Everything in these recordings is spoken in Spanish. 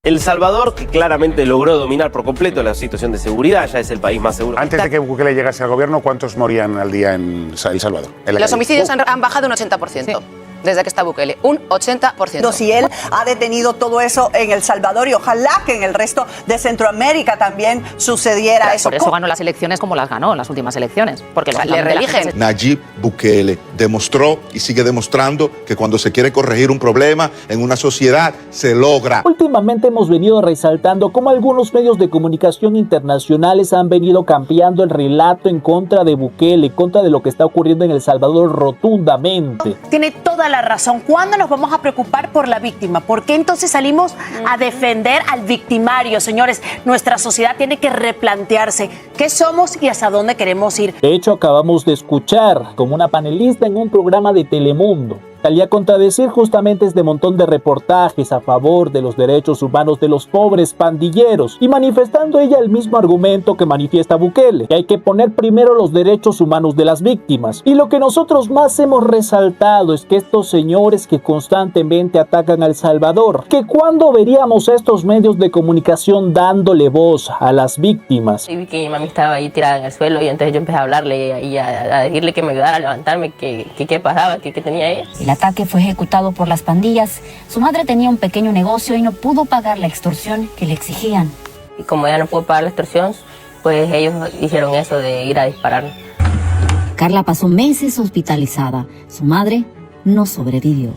El Salvador, que claramente logró dominar por completo la situación de seguridad, ya es el país más seguro. Antes de que Bukele llegase al gobierno, ¿cuántos morían al día en El Salvador? Los homicidios han bajado un 80%. Sí. Desde que está Bukele, un 80%. Si él ha detenido todo eso en El Salvador y ojalá que en el resto de Centroamérica también sucediera Pero eso. Por eso ganó las elecciones como las ganó en las últimas elecciones, porque le reeligen. Nayib Bukele demostró y sigue demostrando que cuando se quiere corregir un problema en una sociedad, se logra. Últimamente hemos venido resaltando cómo algunos medios de comunicación internacionales han venido cambiando el relato en contra de Bukele, en contra de lo que está ocurriendo en El Salvador rotundamente. Tiene toda la razón. ¿Cuándo nos vamos a preocupar por la víctima? ¿Por qué entonces salimos a defender al victimario? Señores, nuestra sociedad tiene que replantearse qué somos y hacia dónde queremos ir. De hecho, acabamos de escuchar como una panelista en un programa de Telemundo salía a contradecir justamente este montón de reportajes a favor de los derechos humanos de los pobres pandilleros y manifestando ella el mismo argumento que manifiesta Bukele, que hay que poner primero los derechos humanos de las víctimas. Y lo que nosotros más hemos resaltado es que estos señores que constantemente atacan a El Salvador, que cuando veríamos a estos medios de comunicación dándole voz a las víctimas. Y vi que mi mami estaba ahí tirada en el suelo y entonces yo empecé a hablarle y a decirle que me ayudara a levantarme, que qué pasaba, que tenía ella. El ataque fue ejecutado por las pandillas. Su madre tenía un pequeño negocio y no pudo pagar la extorsión que le exigían. Y como ella no pudo pagar la extorsión, pues ellos hicieron eso de ir a disparar. Carla pasó meses hospitalizada. Su madre no sobrevivió.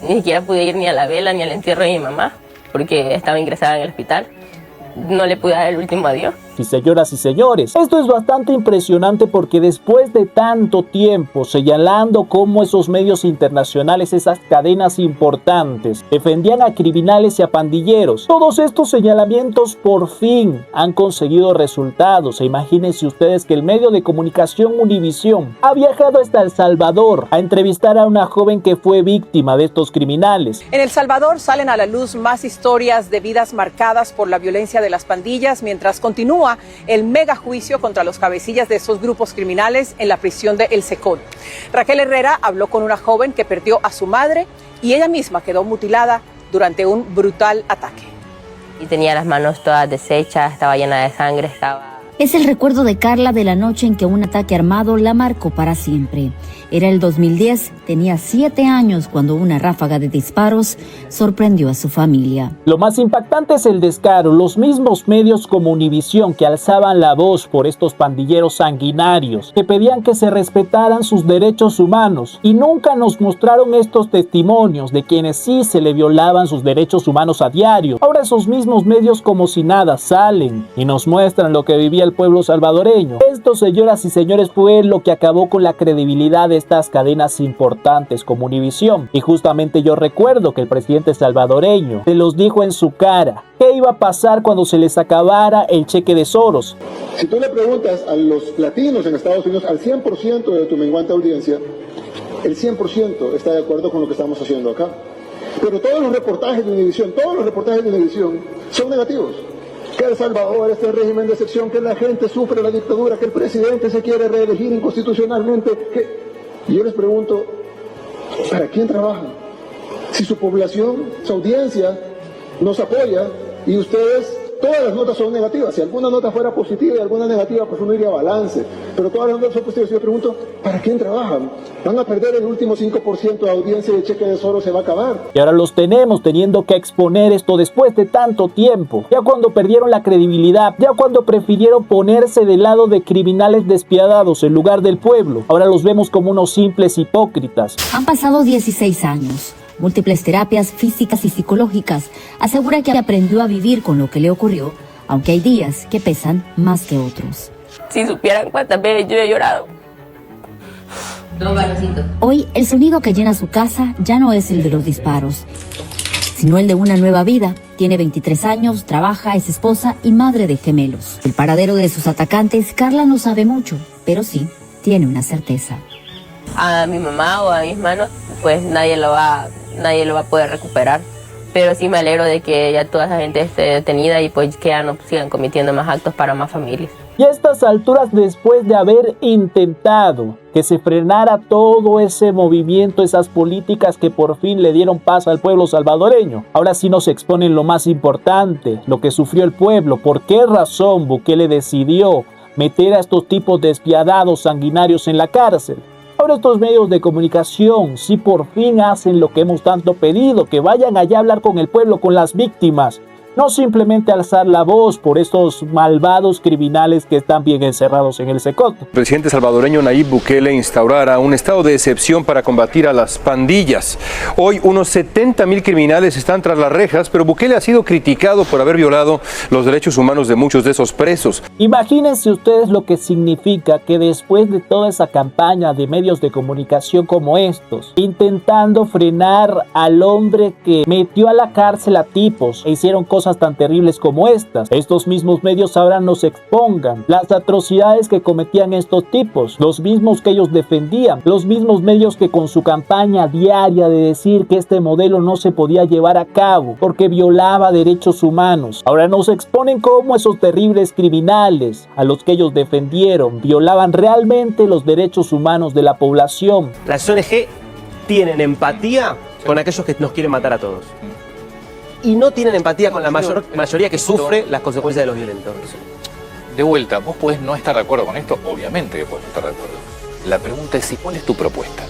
Ni siquiera pude ir ni a la vela ni al entierro de mi mamá, porque estaba ingresada en el hospital. No le pude dar el último adiós. Y señoras y señores, esto es bastante impresionante porque después de tanto tiempo señalando cómo esos medios internacionales, esas cadenas importantes, defendían a criminales y a pandilleros, todos estos señalamientos por fin han conseguido resultados. E imagínense ustedes que el medio de comunicación Univisión ha viajado hasta El Salvador a entrevistar a una joven que fue víctima de estos criminales. En El Salvador salen a la luz más historias de vidas marcadas por la violencia de las pandillas mientras continúa el mega juicio contra los cabecillas de esos grupos criminales en la prisión de El Secón. Raquel Herrera habló con una joven que perdió a su madre y ella misma quedó mutilada durante un brutal ataque. Y tenía las manos todas deshechas, estaba llena de sangre, Es el recuerdo de Carla de la noche en que un ataque armado la marcó para siempre. Era el 2010, tenía 7 años cuando una ráfaga de disparos sorprendió a su familia. Lo más impactante es el descaro. Los mismos medios como Univisión que alzaban la voz por estos pandilleros sanguinarios, que pedían que se respetaran sus derechos humanos y nunca nos mostraron estos testimonios de quienes sí se le violaban sus derechos humanos a diario. Ahora esos mismos medios como si nada salen y nos muestran lo que vivía el pueblo salvadoreño. Esto, señoras y señores, fue lo que acabó con la credibilidad de estas cadenas importantes como Univisión. Y justamente yo recuerdo que el presidente salvadoreño se los dijo en su cara qué iba a pasar cuando se les acabara el cheque de Soros. Si tú le preguntas a los latinos en Estados Unidos, al 100% de tu menguante audiencia, el 100% está de acuerdo con lo que estamos haciendo acá. Pero todos los reportajes de Univisión, son negativos. Que El Salvador es el régimen de excepción, que la gente sufre la dictadura, que el presidente se quiere reelegir inconstitucionalmente. Y yo les pregunto, ¿para quién trabajan? Si su población, su audiencia nos apoya y ustedes, todas las notas son negativas. Si alguna nota fuera positiva y alguna negativa, pues uno iría a balance. Pero todas las notas son positivas. Yo pregunto, ¿para quién trabajan? Van a perder el último 5% de audiencia y el cheque de Soros se va a acabar. Y ahora los tenemos teniendo que exponer esto después de tanto tiempo. Ya cuando perdieron la credibilidad, ya cuando prefirieron ponerse del lado de criminales despiadados en lugar del pueblo. Ahora los vemos como unos simples hipócritas. Han pasado 16 años. Múltiples terapias físicas y psicológicas. Asegura que aprendió a vivir con lo que le ocurrió, aunque hay días que pesan más que otros. Si supieran cuántas veces yo he llorado. Hoy el sonido que llena su casa ya no es el de los disparos, sino el de una nueva vida. Tiene 23 años, trabaja, es esposa y madre de gemelos. El paradero de sus atacantes, Carla no sabe mucho, pero sí tiene una certeza. A mi mamá o a mis manos, pues nadie lo va a poder recuperar. Pero sí me alegro de que ya toda esa gente esté detenida y pues que ya no sigan cometiendo más actos para más familias. Y a estas alturas, después de haber intentado que se frenara todo ese movimiento, esas políticas que por fin le dieron paz al pueblo salvadoreño, ahora sí nos exponen lo más importante, lo que sufrió el pueblo, por qué razón Bukele decidió meter a estos tipos despiadados, sanguinarios en la cárcel. Ahora estos medios de comunicación sí por fin hacen lo que hemos tanto pedido, que vayan allá a hablar con el pueblo, con las víctimas. No simplemente alzar la voz por estos malvados criminales que están bien encerrados en el Secot. El presidente salvadoreño Nayib Bukele instaurará un estado de excepción para combatir a las pandillas. Hoy unos 70.000 criminales están tras las rejas, pero Bukele ha sido criticado por haber violado los derechos humanos de muchos de esos presos. Imagínense ustedes lo que significa que después de toda esa campaña de medios de comunicación como estos, intentando frenar al hombre que metió a la cárcel a tipos e hicieron cosas tan terribles como estas, estos mismos medios ahora nos expongan las atrocidades que cometían estos tipos, los mismos que ellos defendían, los mismos medios que con su campaña diaria de decir que este modelo no se podía llevar a cabo porque violaba derechos humanos, ahora nos exponen cómo esos terribles criminales a los que ellos defendieron violaban realmente los derechos humanos de la población. Las ONG tienen empatía con aquellos que nos quieren matar a todos. Y no tienen empatía con la mayoría que sufre las consecuencias de los violentos. De vuelta, vos podés no estar de acuerdo con esto, obviamente que podés estar de acuerdo. La pregunta es, ¿cuál es tu propuesta?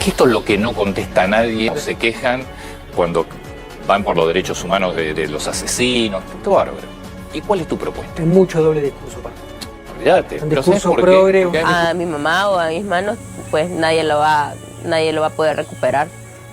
Que esto es lo que no contesta nadie, se quejan cuando van por los derechos humanos de los asesinos, esto bárbaro. ¿Y cuál es tu propuesta? Es mucho doble discurso, pa. Olvídate. Un discurso progre. A mi mamá o a mis manos, pues nadie lo va a poder recuperar.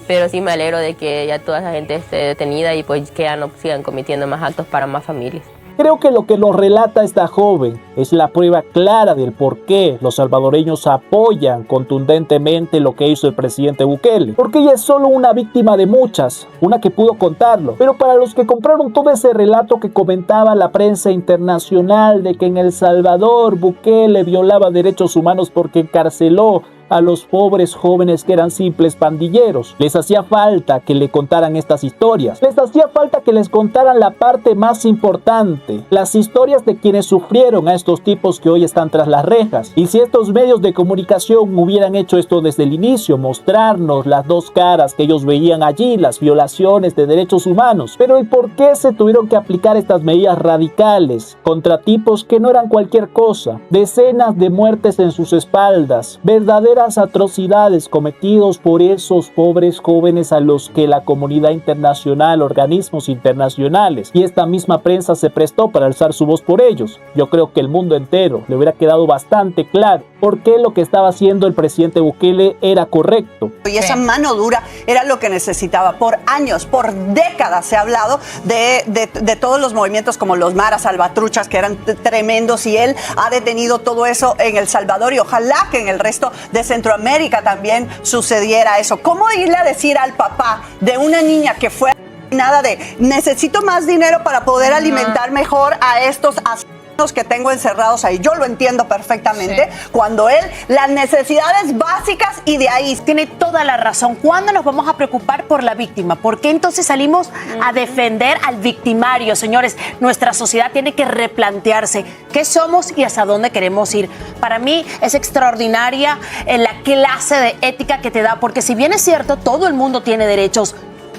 Pero sí me alegro de que ya toda esa gente esté detenida y pues que ya no sigan cometiendo más actos para más familias. Creo que lo que nos relata esta joven es la prueba clara del por qué los salvadoreños apoyan contundentemente lo que hizo el presidente Bukele. Porque ella es solo una víctima de muchas, una que pudo contarlo. Pero para los que compraron todo ese relato que comentaba la prensa internacional de que en El Salvador Bukele violaba derechos humanos porque encarceló a los pobres jóvenes que eran simples pandilleros, les hacía falta que le contaran estas historias, les hacía falta que les contaran la parte más importante, las historias de quienes sufrieron a estos tipos que hoy están tras las rejas. Y si estos medios de comunicación hubieran hecho esto desde el inicio, mostrarnos las dos caras que ellos veían allí, las violaciones de derechos humanos, pero el por qué se tuvieron que aplicar estas medidas radicales contra tipos que no eran cualquier cosa, decenas de muertes en sus espaldas, verdaderas atrocidades cometidos por esos pobres jóvenes a los que la comunidad internacional, organismos internacionales y esta misma prensa se prestó para alzar su voz por ellos. Yo creo que el mundo entero le hubiera quedado bastante claro por qué lo que estaba haciendo el presidente Bukele era correcto. Y esa mano dura era lo que necesitaba. Por años, por décadas se ha hablado de todos los movimientos como los Maras Salvatruchas, que eran tremendos, y él ha detenido todo eso en El Salvador y ojalá que en el resto de Centroamérica también sucediera eso. ¿Cómo irle a decir al papá de una niña que fue nada de necesito más dinero para poder alimentar mejor a estos asesinos que tengo encerrados ahí? Yo lo entiendo perfectamente, cuando él, las necesidades básicas y de ahí. Tiene toda la razón. ¿Cuándo nos vamos a preocupar por la víctima? ¿Por qué entonces salimos a defender al victimario? Señores, nuestra sociedad tiene que replantearse qué somos y hacia dónde queremos ir. Para mí es extraordinaria la clase de ética que te da, porque si bien es cierto, todo el mundo tiene derechos,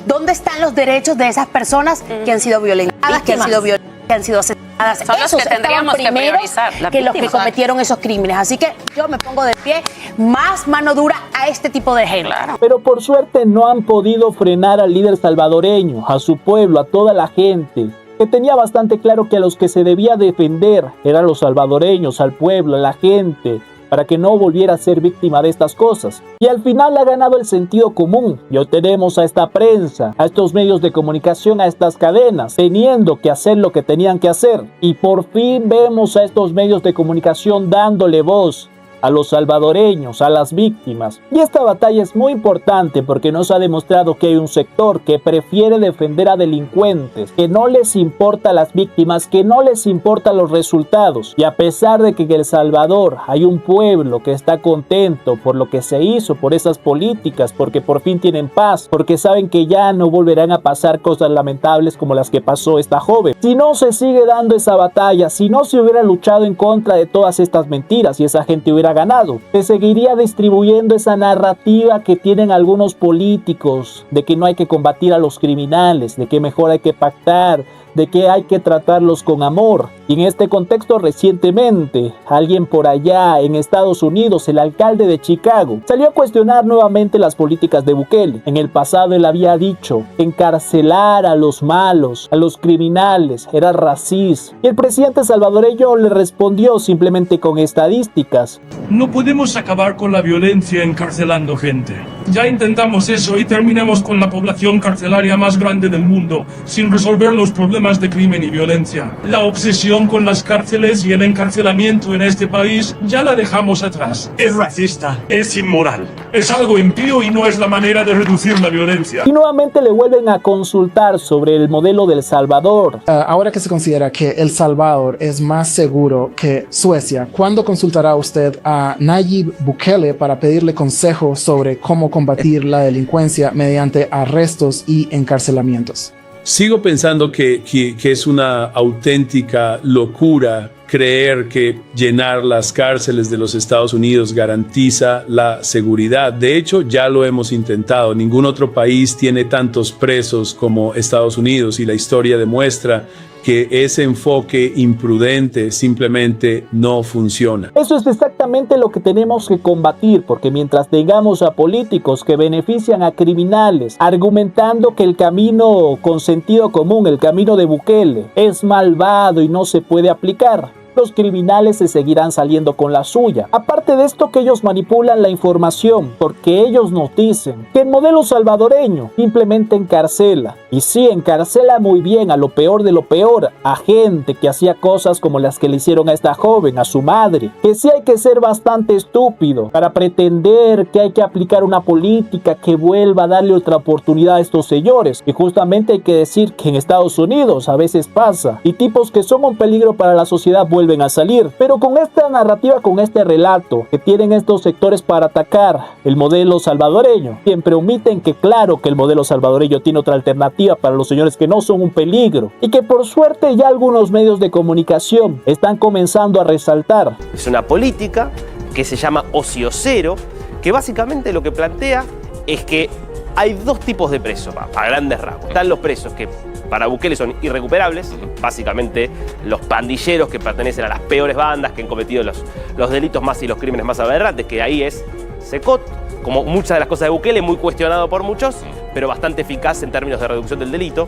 ¿dónde están los derechos de esas personas que han sido violentadas, que han sido asesinadas? Son los que tendríamos que priorizar, que los que cometieron esos crímenes. Así que yo me pongo de pie, más mano dura a este tipo de gente. Pero por suerte no han podido frenar al líder salvadoreño, a su pueblo, a toda la gente, que tenía bastante claro que a los que se debía defender eran los salvadoreños, al pueblo, a la gente, para que no volviera a ser víctima de estas cosas. Y al final ha ganado el sentido común. Y hoy tenemos a esta prensa, a estos medios de comunicación, a estas cadenas, teniendo que hacer lo que tenían que hacer. Y por fin vemos a estos medios de comunicación dándole voz a los salvadoreños, a las víctimas. Y esta batalla es muy importante porque nos ha demostrado que hay un sector que prefiere defender a delincuentes, que no les importa las víctimas, que no les importan los resultados. Y a pesar de que en El Salvador hay un pueblo que está contento por lo que se hizo, por esas políticas, porque por fin tienen paz, porque saben que ya no volverán a pasar cosas lamentables como las que pasó esta joven. Si no se sigue dando esa batalla, si no se hubiera luchado en contra de todas estas mentiras y esa gente hubiera ganado, se seguiría distribuyendo esa narrativa que tienen algunos políticos de que no hay que combatir a los criminales, de que mejor hay que pactar, de que hay que tratarlos con amor. Y en este contexto, recientemente, alguien por allá en Estados Unidos, el alcalde de Chicago, salió a cuestionar nuevamente las políticas de Bukele. En el pasado él había dicho que encarcelar a los malos, a los criminales, era racismo. Y el presidente salvadoreño le respondió simplemente con estadísticas. No podemos acabar con la violencia encarcelando gente. Ya intentamos eso y terminamos con la población carcelaria más grande del mundo, sin resolver los problemas de crimen y violencia. La obsesión con las cárceles y el encarcelamiento en este país ya la dejamos atrás. Es racista, es inmoral, es algo impío y no es la manera de reducir la violencia. Y nuevamente le vuelven a consultar sobre el modelo de El Salvador. Ahora que se considera que El Salvador es más seguro que Suecia, ¿cuándo consultará usted a Nayib Bukele para pedirle consejo sobre cómo combatir la delincuencia mediante arrestos y encarcelamientos? Sigo pensando que es una auténtica locura creer que llenar las cárceles de los Estados Unidos garantiza la seguridad. De hecho, ya lo hemos intentado. Ningún otro país tiene tantos presos como Estados Unidos y la historia demuestra que ese enfoque imprudente simplemente no funciona. Eso es exactamente lo que tenemos que combatir, porque mientras tengamos a políticos que benefician a criminales, argumentando que el camino con sentido común, el camino de Bukele, es malvado y no se puede aplicar, los criminales se seguirán saliendo con la suya. Aparte de esto, que ellos manipulan la información, porque ellos nos dicen que el modelo salvadoreño simplemente encarcela. Y sí, encarcela muy bien a lo peor de lo peor, a gente que hacía cosas como las que le hicieron a esta joven, a su madre. Que sí hay que ser bastante estúpido para pretender que hay que aplicar una política que vuelva a darle otra oportunidad a estos señores. Y justamente hay que decir que en Estados Unidos a veces pasa, y tipos que son un peligro para la sociedad vuelven a salir. Pero con esta narrativa, con este relato que tienen estos sectores para atacar el modelo salvadoreño, siempre omiten que claro que el modelo salvadoreño tiene otra alternativa para los señores que no son un peligro, y que por suerte ya algunos medios de comunicación están comenzando a resaltar. Es una política que se llama ocio cero, que básicamente lo que plantea es que hay dos tipos de presos, a grandes rasgos. Están los presos que para Bukele son irrecuperables, básicamente los pandilleros que pertenecen a las peores bandas, que han cometido los delitos más y los crímenes más aberrantes, que ahí es Secot, como muchas de las cosas de Bukele, muy cuestionado por muchos, pero bastante eficaz en términos de reducción del delito.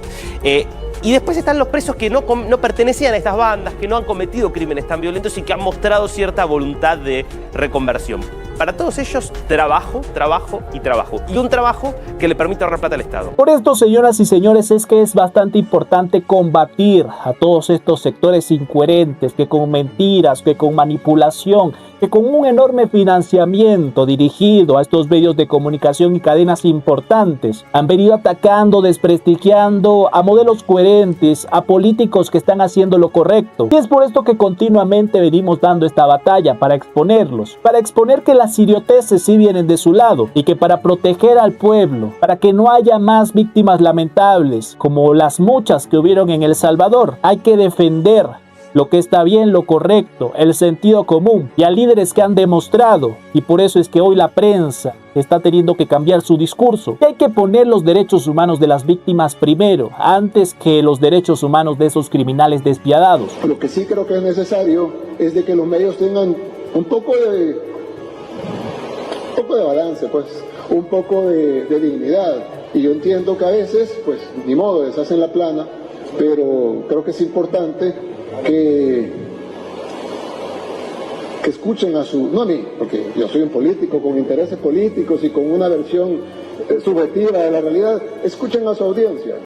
Y después están los presos que no pertenecían a estas bandas, que no han cometido crímenes tan violentos y que han mostrado cierta voluntad de reconversión. Para todos ellos, trabajo, trabajo y trabajo. Y un trabajo que le permite ahorrar plata al Estado. Por esto, señoras y señores, es que es bastante importante combatir a todos estos sectores incoherentes que con mentiras, que con manipulación, que con un enorme financiamiento dirigido a estos medios de comunicación y cadenas importantes han venido atacando, desprestigiando a modelos coherentes, a políticos que están haciendo lo correcto. Y es por esto que continuamente venimos dando esta batalla para exponerlos, para exponer que las idioteces sí vienen de su lado y que para proteger al pueblo, para que no haya más víctimas lamentables como las muchas que hubieron en El Salvador, hay que defender lo que está bien, lo correcto, el sentido común, y a líderes que han demostrado, y por eso es que hoy la prensa está teniendo que cambiar su discurso, que hay que poner los derechos humanos de las víctimas primero, antes que los derechos humanos de esos criminales despiadados. Lo que sí creo que es necesario es de que los medios tengan un poco de balance, pues, un poco de dignidad, y yo entiendo que a veces, pues, ni modo, deshacen la plana, pero creo que es importante que escuchen no a mí, porque yo soy un político con intereses políticos y con una versión subjetiva de la realidad, escuchen a su audiencia.